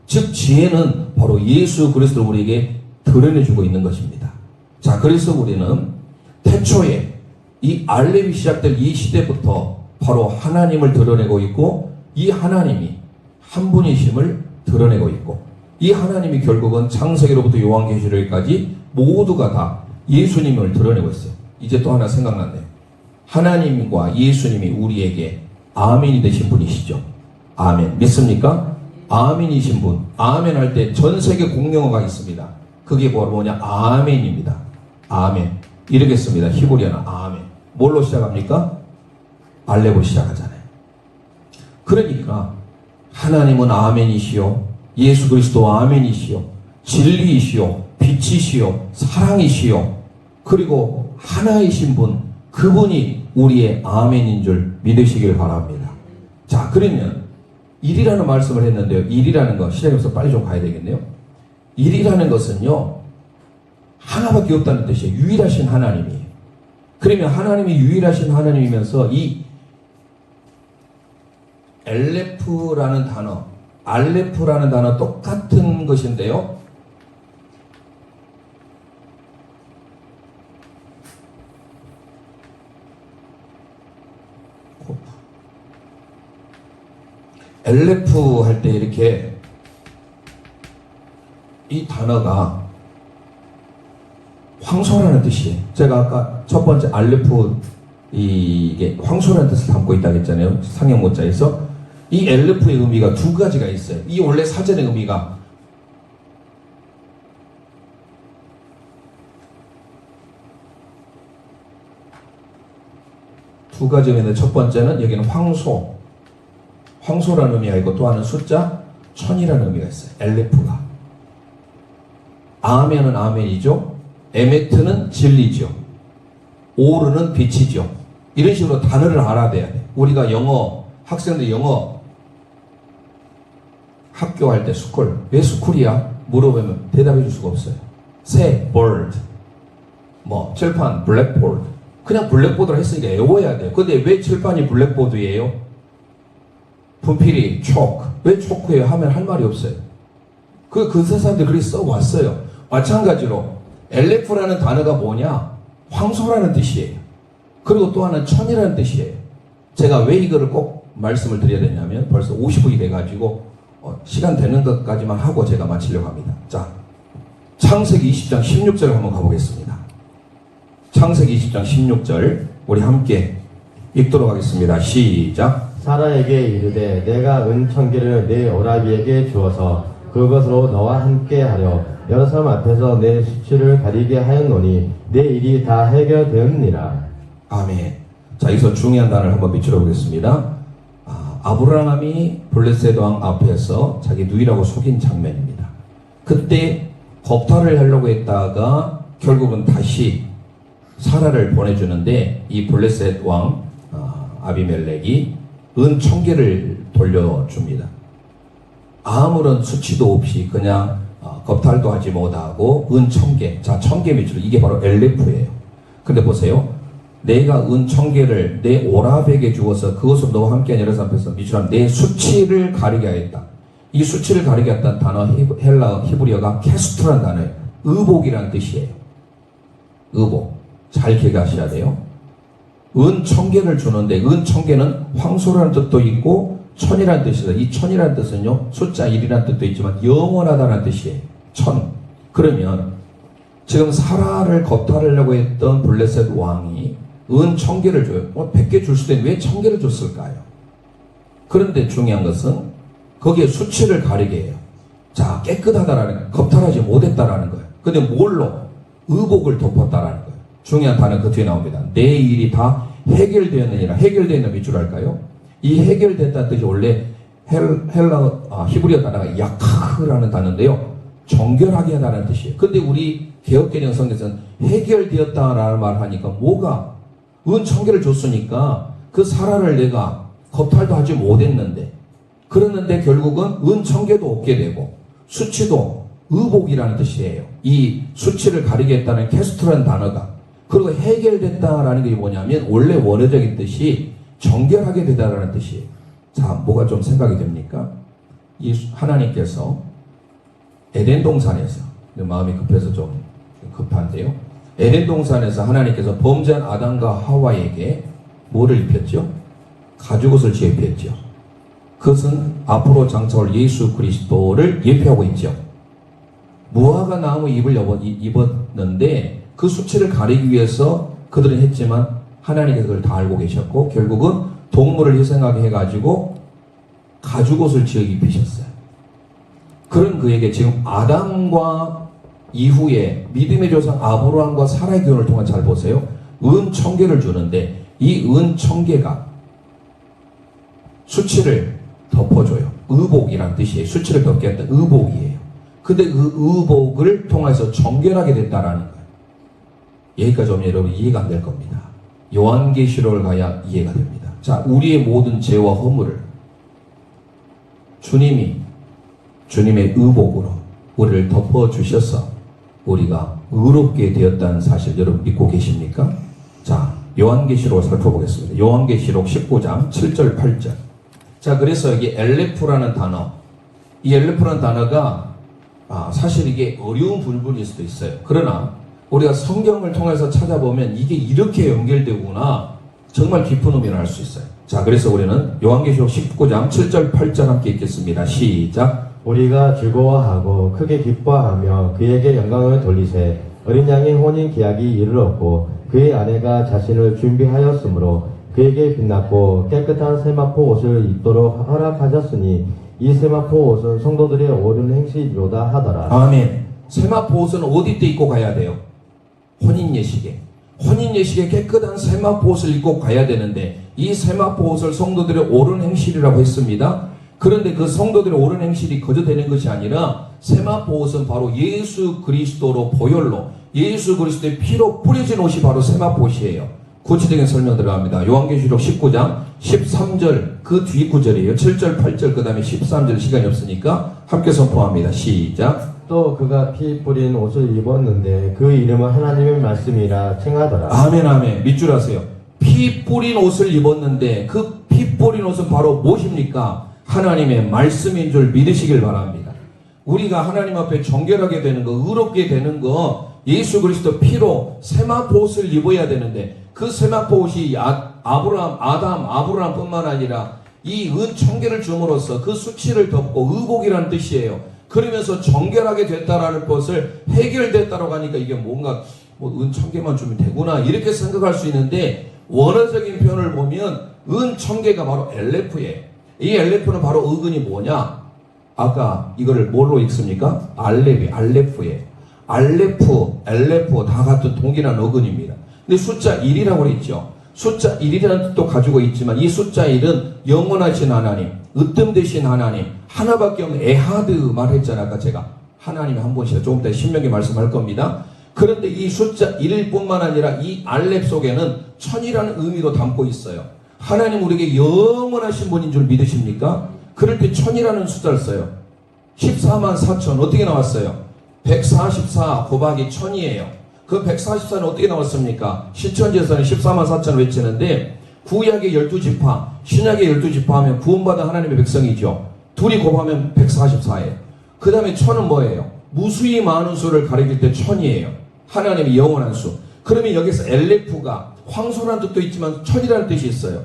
즉 지혜는 바로 예수 그리스도를 우리에게 드러내주고 있는 것입니다. 자, 그래서 우리는 태초에 이 알렙이 시작될 이 시대부터 바로 하나님을 드러내고 있고, 이 하나님이 한 분이심을 드러내고 있고, 이 하나님이 결국은 창세기로부터 요한계시록까지 모두가 다 예수님을 드러내고 있어요. 이제 또 하나 생각났네요. 하나님과 예수님이 우리에게 아멘이 되신 분이시죠. 아멘. 믿습니까? 아멘이신 분. 아멘 할 때 전 세계 공용어가 있습니다. 그게 바로 뭐냐? 아멘입니다. 아멘. 이러겠습니다. 히브리어는 아멘. 뭘로 시작합니까? 알렙으로 시작하잖아요. 그러니까 하나님은 아멘이시요, 예수 그리스도 아멘이시요, 진리이시요, 빛이시요, 사랑이시요, 그리고 하나이신 분, 그분이 우리의 아멘인 줄 믿으시길 바랍니다. 자, 그러면 일이라는 말씀을 했는데요, 일이라는 거 시작해서 빨리 좀 가야 되겠네요. 일이라는 것은요, 하나밖에 없다는 뜻이에요. 유일하신 하나님이에요. 그러면 하나님이 유일하신 하나님이면서 이 엘레프라는 단어, 알레프라는 단어 똑같은 것인데요, 엘레프 할 때 이렇게 이 단어가 황소라는 뜻이에요. 제가 아까 첫 번째 알레프, 이게 황소라는 뜻을 담고 있다고 했잖아요. 상형모자에서. 이 엘레프의 의미가 두 가지가 있어요. 이 원래 사전의 의미가 두 가지가 있는데, 첫 번째는 여기는 황소라는 의미가 있고, 또 하나는 숫자 1000이라는 의미가 있어요. 엘레프가. 아멘은 아멘이죠. 에메트는 진리죠. 오르는 빛이죠. 이런 식으로 단어를 알아둬야 돼. 우리가 영어, 학생들 영어 학교 할 때 스쿨, 왜 스쿨이야? 물어보면 대답해 줄 수가 없어요. 새, bird, 칠판, 블랙보드. 그냥 블랙보드를 했으니까 외워야 돼요. 근데 왜 칠판이 블랙보드예요? 분필이 초크. 왜 초크예요? 하면 할 말이 없어요. 그 사람들이 그렇게 써왔어요. 마찬가지로 엘레프라는 단어가 뭐냐? 황소라는 뜻이에요. 그리고 또 하나는 천이라는 뜻이에요. 제가 왜 이거를 꼭 말씀을 드려야 되냐면 벌써 50분이 돼가지고 시간 되는 것까지만 하고 제가 마치려고 합니다. 자, 창세기 20장 16절 한번 가보겠습니다. 창세기 20장 16절 우리 함께 읽도록 하겠습니다. 시작. 사라에게 이르되 내가 은천계를 내 오라비에게 주어서 그것으로 너와 함께 하려 여러 사람 앞에서 내 수치를 가리게 하였노니 내 일이 다 해결되었니라. 아멘. 자, 여기서 중요한 단어를 한번 비추어 보겠습니다. 아브라함이 블레셋 왕 앞에서 자기 누이라고 속인 장면입니다. 그때 겁탈을 하려고 했다가 결국은 다시 사라를 보내주는데 이 블레셋 왕 아비멜렉이 은 1000개를 돌려줍니다. 아무런 수치도 없이 그냥 겁탈도 하지 못하고 은 1000개. 자, 1000개 밑으로 이게 바로 엘레프예요. 근데 보세요. 내가 은 1000개를 내 오라백에 주어서 그것을 너와 함께한 여러 사람 앞에서 미주람 내 수치를 가리게 하였다. 이 수치를 가리게 했던 단어 헬라 히브리어가 캐스트라는 단어예요. 의복이라는 뜻이에요. 의복. 잘 기억하셔야 돼요. 은 1000개를 주는데 은 1000개는 황소라는 뜻도 있고 천이라는 뜻이다. 이 천이라는 뜻은요 숫자 1이라는 뜻도 있지만 영원하다는 뜻이에요. 천. 그러면 지금 사라를 겁탈하려고 했던 블레셋 왕이 은 1000개를 줘요. 100개 줄 수도 있는데 왜 1000개를 줬을까요? 그런데 중요한 것은 거기에 수치를 가리게 해요. 자, 깨끗하다라는 거예요. 겁탈하지 못했다라는 거예요. 근데 뭘로? 의복을 덮었다라는 거예요. 중요한 단어 그 뒤에 나옵니다. 내 일이 다 해결되었느니라. 해결되었는 밑줄 할까요? 이 해결됐다는 뜻이 원래 히브리어 단어가 야카흐라는 단어인데요. 정결하게 하다는 뜻이에요. 근데 우리 개혁개정 성경에서는 해결되었다라는 말을 하니까 뭐가? 은 1000개를 줬으니까 그 사라를 내가 겁탈도 하지 못했는데 그랬는데 결국은 은 1000개도 얻게 되고 수치도 의복이라는 뜻이에요. 이 수치를 가리게 했다는 캐스트라는 단어가 그리고 해결됐다라는 게 뭐냐면 원래 원어적인 뜻이 정결하게 되다라는 뜻이에요. 자, 뭐가 좀 생각이 됩니까? 이 하나님께서 에덴 동산에서 마음이 급해서 좀 급한데요. 에덴 동산에서 하나님께서 범죄한 아담과 하와에게 뭐를 입혔죠? 가죽옷을 입혔죠. 그것은 앞으로 장차올 예수 그리스도를 예표하고 있죠. 무화과 나무 잎을 입었는데 그 수치를 가리기 위해서 그들은 했지만 하나님께서 그걸 다 알고 계셨고 결국은 동물을 희생하게 해가지고 가죽옷을 지어 입히셨어요. 그런 그에게 지금 아담과 이후에 믿음의 조상 아브라함과 사라의 교훈을 통해 잘 보세요. 은 1000개를 주는데 이 은 1000개가 수치를 덮어줘요. 의복이란 뜻이에요. 수치를 덮게 했던 의복이에요. 근데 그 의복을 통해서 정결하게 됐다라는 거예요. 여기까지 오면 여러분 이해가 안 될 겁니다. 요한계시록을 가야 이해가 됩니다. 자, 우리의 모든 죄와 허물을 주님의 의복으로 우리를 덮어주셔서 우리가 의롭게 되었다는 사실 여러분 믿고 계십니까? 자, 요한계시록을 살펴보겠습니다. 요한계시록 19장 7절 8절. 자, 그래서 여기 엘레프라는 단어, 이 엘레프라는 단어가 사실 이게 어려운 부분일 수도 있어요. 그러나 우리가 성경을 통해서 찾아보면 이게 이렇게 연결되구나 정말 깊은 의미를 알 수 있어요. 자, 그래서 우리는 요한계시록 19장 7절 8절 함께 읽겠습니다. 시작. 우리가 즐거워하고 크게 기뻐하며 그에게 영광을 돌리세 어린 양의 혼인 계약이 이르렀고 그의 아내가 자신을 준비하였으므로 그에게 빛났고 깨끗한 세마포 옷을 입도록 허락하셨으니 이 세마포 옷은 성도들의 옳은 행실이로다 하더라. 아멘. 세마포 옷은 어디 때 입고 가야 돼요? 혼인 예식에. 혼인 예식에 깨끗한 세마포 옷을 입고 가야 되는데 이 세마포 옷을 성도들의 옳은 행실이라고 했습니다. 그런데 그 성도들의 옳은 행실이 거저 되는 것이 아니라 세마포 옷은 바로 예수 그리스도로 보혈로 예수 그리스도의 피로 뿌려진 옷이 바로 세마포 옷이에요. 구체적인 설명 들어갑니다. 요한계시록 19장 13절 그 뒤 구절이에요. 7절 8절 그 다음에 13절 시간이 없으니까 함께 선포합니다. 시작. 또 그가 피 뿌린 옷을 입었는데 그 이름은 하나님의 말씀이라 칭하더라. 아멘 아멘. 밑줄 하세요. 피 뿌린 옷을 입었는데 그 피 뿌린 옷은 바로 무엇입니까? 하나님의 말씀인 줄 믿으시길 바랍니다. 우리가 하나님 앞에 정결하게 되는 거, 의롭게 되는 거 예수 그리스도 피로 세마포 옷을 입어야 되는데 그 세마포 옷이 아브라함뿐만 아니라 이 은청계를 줌으로써 그 수치를 덮고 의복이라는 뜻이에요. 그러면서 정결하게 됐다라는 것을 해결됐다라고 하니까 이게 뭔가 은청계만 주면 되구나 이렇게 생각할 수 있는데 원어적인 표현을 보면 은청계가 바로 엘레프예요. 이 엘레프는 바로 의근이 뭐냐? 아까 이거를 뭘로 읽습니까? 알레프예요. 알레프, 엘레프 다 같은 동일한 어근입니다. 근데 숫자 1이라고 그랬죠. 숫자 1이라는 뜻도 가지고 있지만 이 숫자 1은 영원하신 하나님, 으뜸 되신 하나님, 하나밖에 없는 에하드 말했잖아요. 아까 제가 하나님이 한 번씩 조금 더 신명히 말씀할 겁니다. 그런데 이 숫자 1일 뿐만 아니라 이 알렙 속에는 천이라는 의미도 담고 있어요. 하나님 우리에게 영원하신 분인 줄 믿으십니까? 그럴 때 천이라는 숫자를 써요. 14만 4천 어떻게 나왔어요? 144 곱하기 천이에요. 그 144는 어떻게 나왔습니까? 신천지에서는 14만 4천 외치는데 구약의 12지파, 신약의 12지파 하면 구원받은 하나님의 백성이죠. 둘이 곱하면 144예요. 그 다음에 천은 뭐예요? 무수히 많은 수를 가리킬 때 천이에요. 하나님의 영원한 수. 그러면 여기서 엘레프가 황소라는 뜻도 있지만 천이라는 뜻이 있어요.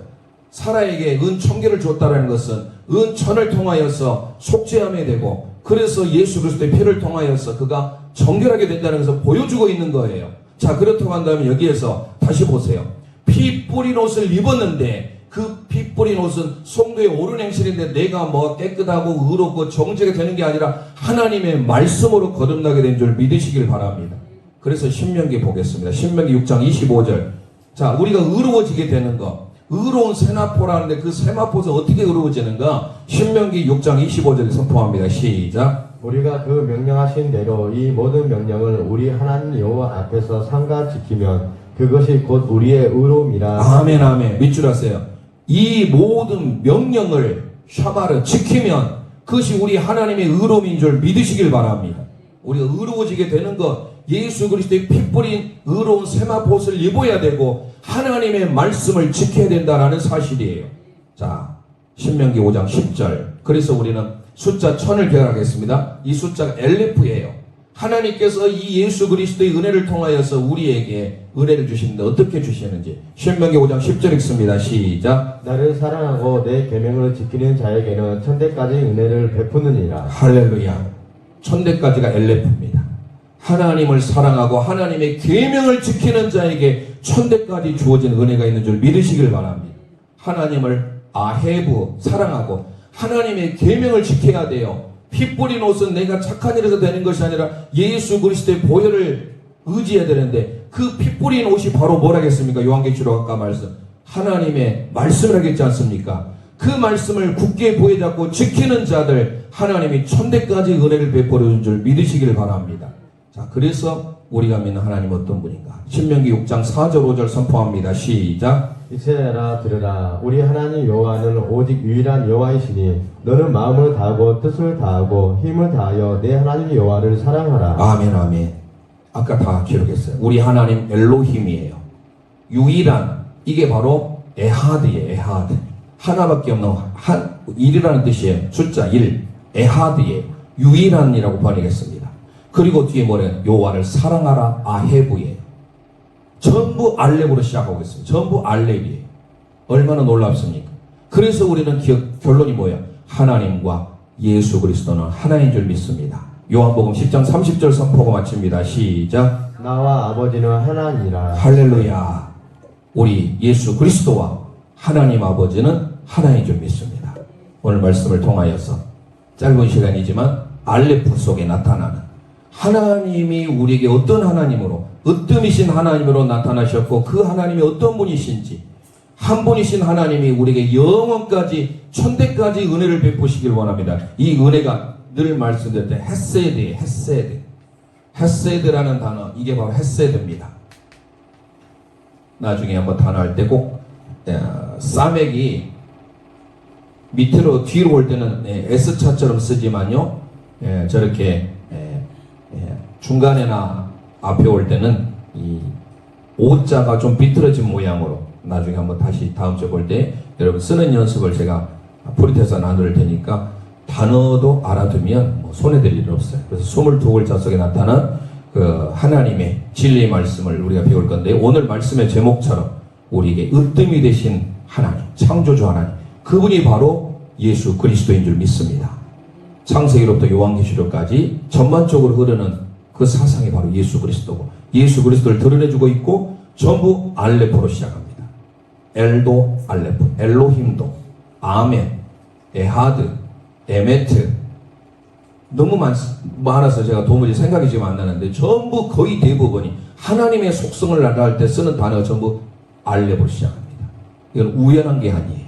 사라에게 은천계를 줬다라는 것은 은천을 통하여서 속죄함이 되고 그래서 예수 그리스도의 피를 통하여서 그가 정결하게 된다는 것을 보여주고 있는 거예요. 자, 그렇다고 한다면 여기에서 다시 보세요. 피 뿌린 옷을 입었는데 그 피 뿌린 옷은 성도의 옳은 행실인데 내가 뭐 깨끗하고 의롭고 정직하게 되는 게 아니라 하나님의 말씀으로 거듭나게 된 줄 믿으시길 바랍니다. 그래서 신명기 보겠습니다. 신명기 6장 25절. 자, 우리가 의로워지게 되는 거. 의로운 세마포라는데 그 세마포에서 어떻게 의로워지는가? 신명기 6장 25절에 선포합니다. 시작. 우리가 그 명령하신 대로 이 모든 명령을 우리 하나님 여호와 앞에서 삼가 지키면 그것이 곧 우리의 의로움이라. 아멘 아멘. 밑줄 하세요. 이 모든 명령을 샤바르 지키면 그것이 우리 하나님의 의로움인 줄 믿으시길 바랍니다. 우리가 의로워지게 되는 것 예수 그리스도의 피 뿌린 의로운 세마포옷을 입어야 되고 하나님의 말씀을 지켜야 된다라는 사실이에요. 자, 신명기 5장 10절. 그래서 우리는 숫자 1000을 배열하겠습니다. 이 숫자가 엘레프예요. 하나님께서 이 예수 그리스도의 은혜를 통하여서 우리에게 은혜를 주시는데 어떻게 주시는지 신명기 5장 10절 읽습니다. 시작. 나를 사랑하고 내 계명을 지키는 자에게는 천대까지 은혜를 베푸느니라. 할렐루야. 천대까지가 엘레프입니다. 하나님을 사랑하고 하나님의 계명을 지키는 자에게 천대까지 주어진 은혜가 있는 줄 믿으시길 바랍니다. 하나님을 아헤브 사랑하고 하나님의 계명을 지켜야 돼요. 피 뿌린 옷은 내가 착한 일에서 되는 것이 아니라 예수 그리스도의 보혈을 의지해야 되는데 그 피 뿌린 옷이 바로 뭐라겠습니까? 요한계시록 아까 말씀 하나님의 말씀을 하겠지 않습니까? 그 말씀을 굳게 부여잡고 지키는 자들 하나님이 천대까지 은혜를 베풀어 준 줄 믿으시길 바랍니다. 자, 그래서 우리가 믿는 하나님 어떤 분인가? 신명기 6장 4절 5절 선포합니다. 시작. 이스라엘아 들으라. 우리 하나님 여호와는 오직 유일한 여호와이시니 너는 마음을 다하고 뜻을 다하고 힘을 다하여 내 하나님 여호와를 사랑하라. 아멘 아멘. 아까 다 기록했어요. 우리 하나님 엘로힘이에요. 유일한 이게 바로 에하드예요. 에하드. 하나밖에 없는 일이라는 뜻이에요. 숫자 1. 에하드예요. 유일한이라고 번역했습니다. 그리고 뒤에 뭐래요? 여호와를 사랑하라. 아헤브예요. 전부 알렙으로 시작하고 있습니다. 전부 알렙이에요. 얼마나 놀랍습니까? 그래서 우리는 결론이 뭐예요? 하나님과 예수 그리스도는 하나인 줄 믿습니다. 요한복음 10장 30절 선포하고 마칩니다. 시작. 나와 아버지는 하나니라. 할렐루야. 우리 예수 그리스도와 하나님 아버지는 하나인 줄 믿습니다. 오늘 말씀을 통하여서 짧은 시간이지만 알레프 속에 나타나는 하나님이 우리에게 어떤 하나님으로 으뜸이신 하나님으로 나타나셨고 그 하나님이 어떤 분이신지 한 분이신 하나님이 우리에게 영원까지 천대까지 은혜를 베푸시길 원합니다. 이 은혜가 늘 말씀드릴 때 헤세드예요. 헤세드. 헤세드라는 단어, 이게 바로 헤세드입니다. 나중에 한번 단어할 때 꼭 싸맥이 밑으로 뒤로 올 때는 S자처럼 쓰지만요, 저렇게 중간에나 앞에 올 때는 이 O자가 좀 비틀어진 모양으로, 나중에 한번 다시 다음 주에 볼 때 여러분 쓰는 연습을 제가 프리테서 나눌 테니까 단어도 알아두면 뭐 손해될 일은 없어요. 그래서 22글자 속에 나타난 그 하나님의 진리의 말씀을 우리가 배울 건데, 오늘 말씀의 제목처럼 우리에게 으뜸이 되신 하나님, 창조주 하나님, 그분이 바로 예수 그리스도인 줄 믿습니다. 창세기로부터 요한계시록까지 전반적으로 흐르는 그 사상이 바로 예수 그리스도고, 예수 그리스도를 드러내주고 있고 전부 알레포로 시작합니다. 엘도 알레포, 엘로힘도, 아멘, 에하드, 에메트, 너무 많아서 제가 도무지 생각이 지금 안 나는데, 전부 거의 대부분이 하나님의 속성을 나타낼 때 쓰는 단어가 전부 알레포로 시작합니다. 이건 우연한 게 아니에요.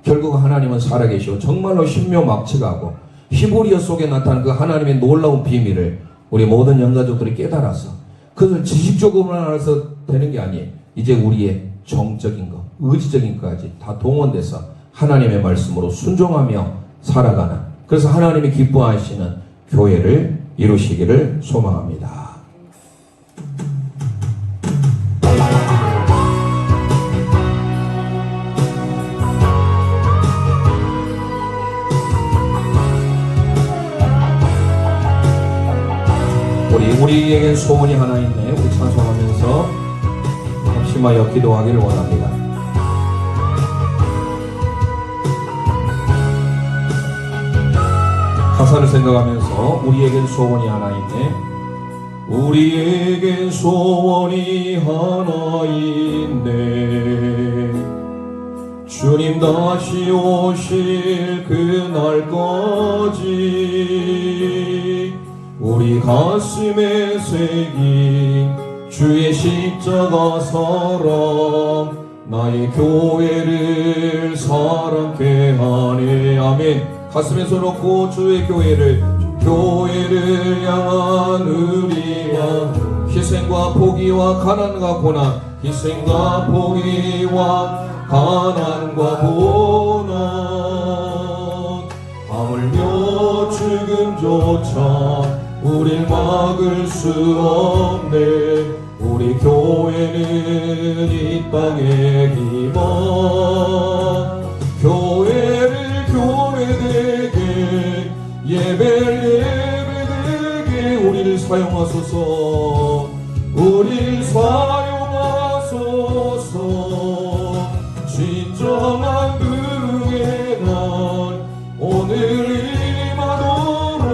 결국 하나님은 살아계시고 정말로 신묘막측하고 히브리어 속에 나타난 그 하나님의 놀라운 비밀을 우리 모든 영가족들이 깨달아서 그것을 지식적으로만 알아서 되는 게 아니에요. 이제 우리의 정적인 것, 의지적인 것까지 다 동원돼서 하나님의 말씀으로 순종하며 살아가는, 그래서 하나님이 기뻐하시는 교회를 이루시기를 소망합니다. 우리에겐 소원이 하나 있네. 우리 찬송하면서 합심하여 기도하기를 원합니다. 가사를 생각하면서 우리에겐 소원이 하나 있네. 우리에겐 소원이 하나 있네. 주님 다시 오실 그날까지 우리 가슴에 새긴 주의 십자가 사랑, 나의 교회를 사랑케 하네. 아멘. 가슴에 손 얹고 주의 교회를 향한 우리와 희생과 포기와 가난과 고난, 희생과 포기와 가난과 고난, 하물며 죽음조차 우릴 막을 수 없네. 우리 교회는 이 땅의 희망, 교회를 교회되게, 예배를 예배되게 우리를 사용하소서. 우리를 사용하소서. 진정한 부흥의 날 오늘 임하도록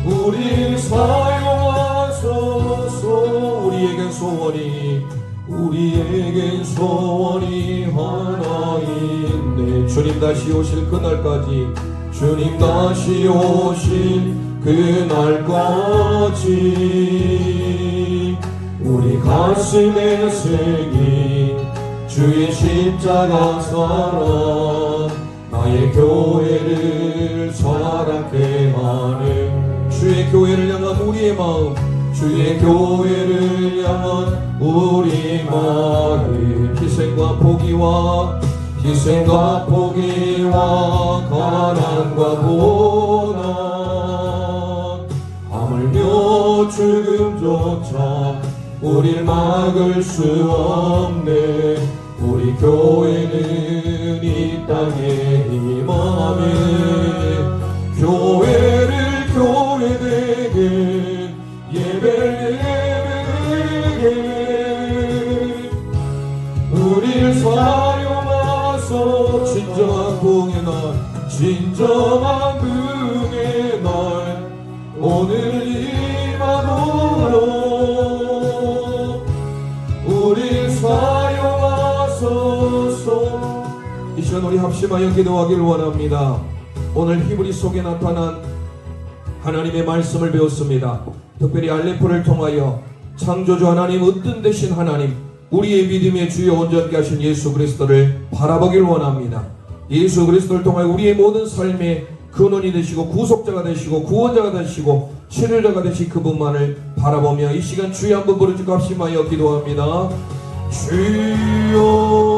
우리를 사용하소서. 우리에겐 소원이 하나 있네. 주님 다시 오실 그날까지, 주님 다시 오실 그날까지 우리 가슴에 새긴 주의 십자가 사랑, 나의 교회를 사랑케 하네. 주의 교회를 향한 우리의 마음, 주의 교회를 향한 우리 마음, 희생과 포기와 가난과 고난, 하물며 죽음조차 우릴 막을 수 없네. 우리 교회는 이 땅의 희망에, 교회를 교회되게, 예배를 예배되게 우릴 사용하소. 진정한 부흥의 날, 진정한 부흥의 날 오늘 임하도록 우릴 사용하소서. 이 시간 우리 합심하여 기도하기를 원합니다. 오늘 히브리 속에 나타난 하나님의 말씀을 배웠습니다. 특별히 알레포를 통하여 창조주 하나님, 으뜸 되신 하나님, 우리의 믿음의 주요 온전케 하신 예수 그리스도를 바라보길 원합니다. 예수 그리스도를 통하여 우리의 모든 삶의 근원이 되시고 구속자가 되시고 구원자가 되시고 치료자가 되신 그분만을 바라보며 이 시간 주여 한번 부르짖고 합심하여 기도합니다. 주여